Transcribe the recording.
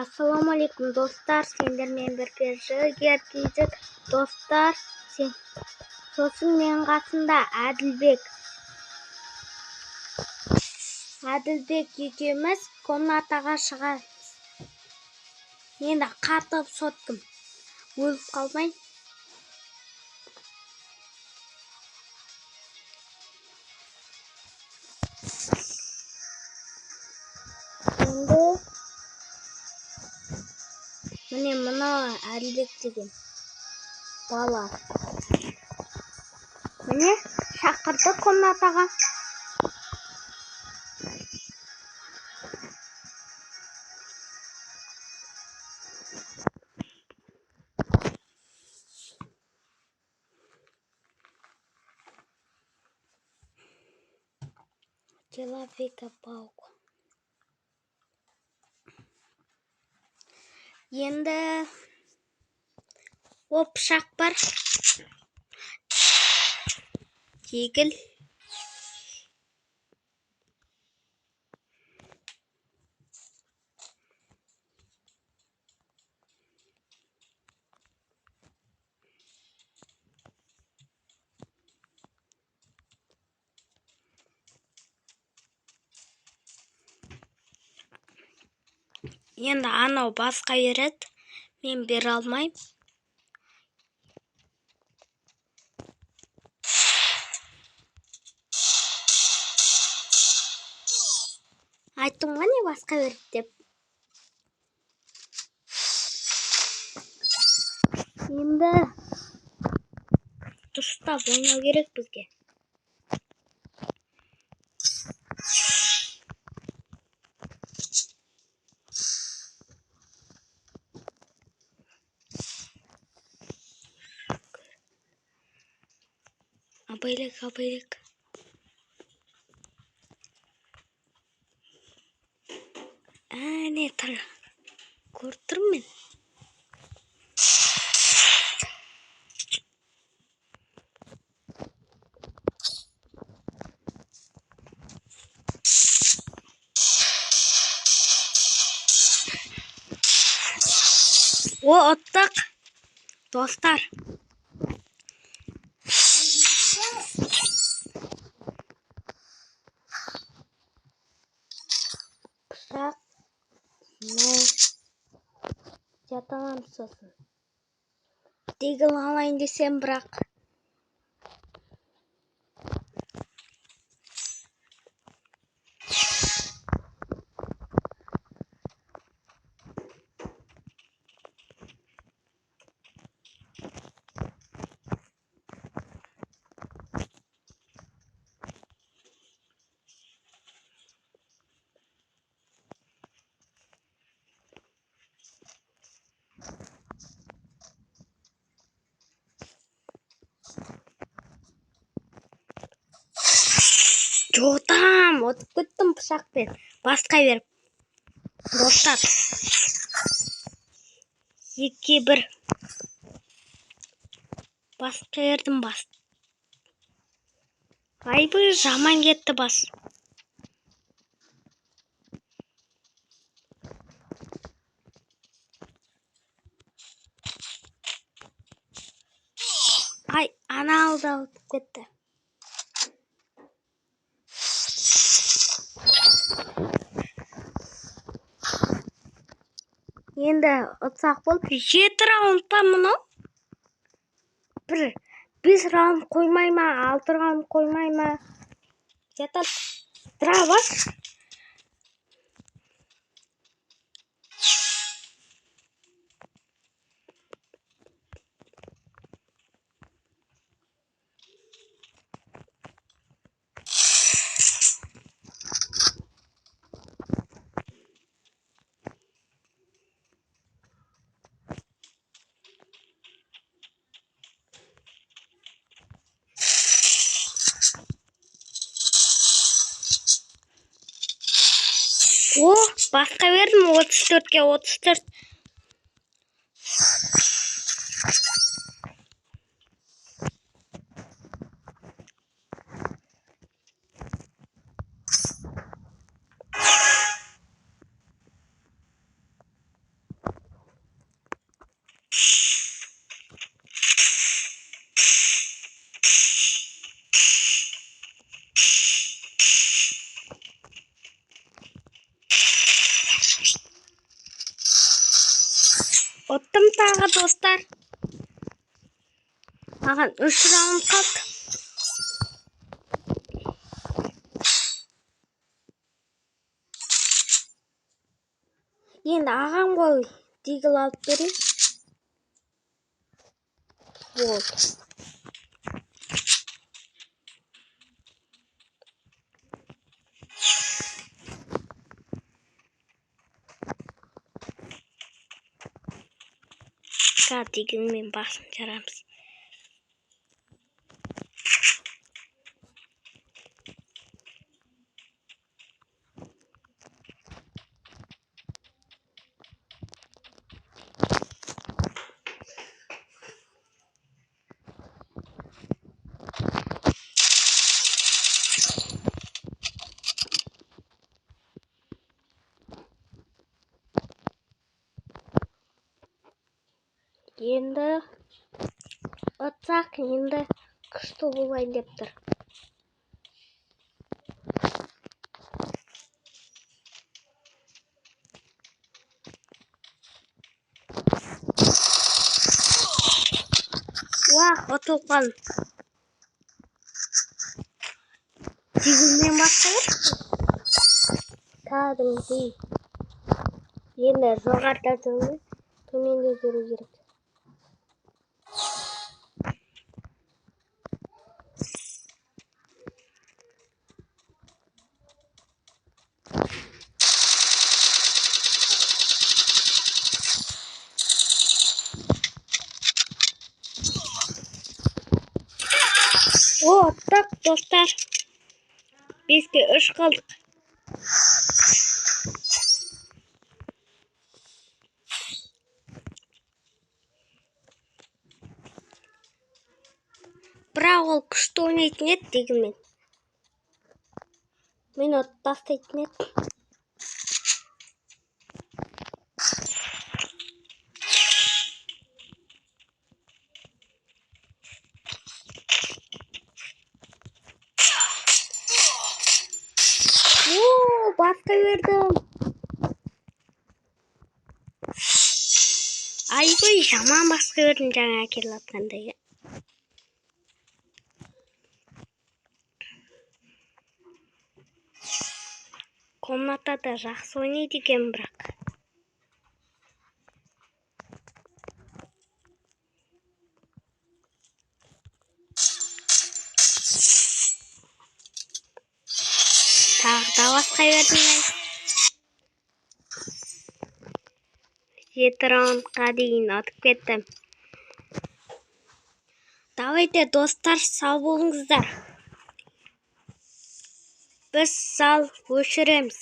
Ассалаумалейкум достар, сендермен бірге жігер кезік достар. Сосын мен қасында Әділбек екеуміз комнатаға шығамыз. Енді қатып соттым, өліп қалмай. Міне мына Әділбек деген бала. Міне шақырды комнатаға. Человека-паука. Енді пышақ бар. Егіл. Енді анау басқа береді. Мен бере алмайым. Айттым ғой не басқа береді деп. Енді дұрыстап ойнау керек бізге. Абайлық. Не тұр. Көріп тұрмын мен. Ұттық. Достар. Пышақ. Жатамам сосын. Дегіл алайын десем бірақ. Жотам, отып кеттім пышақпен. Басқа беріп. Достар. 2-1. Басқа бердім бас. Айбы жаман кетті бас. Ай, ана алды отып кетті. Енді ұтсақ болды. 7 раунд па мұны? 5 раунд қоймай ма? 6 раунд қоймай ма? Жатат. Драба. Басқа бердім 34-ке 34. Оттым тағы достар. Маған 3 раунд қалды. Енді ағам ғой дигл алып берейін. Болды. Дигілмен басын жарамыз. Енді отсақ, енді күшті болайын деп тұр. Отылып қалдым. Дигілмен басталып. Кәдімгідей. Енді жоғарыда жүру, төменде жүру керек. Так, достар. 5-ке 3 қалдық. Бірақ ол күшті ойнайтын еді дегенмен. Мен от тастайтын еді. Басқа бердім. Айбай, жаман басқа бердім жаңа келіп атқандай. Комнатада жақсы ойнайды екен бірақ. Тағы да басқа бердім мен. 7 раундқа дейін атып кеттім. Давайте, достар, сау болыңыздар. Біз сал өшіреміз.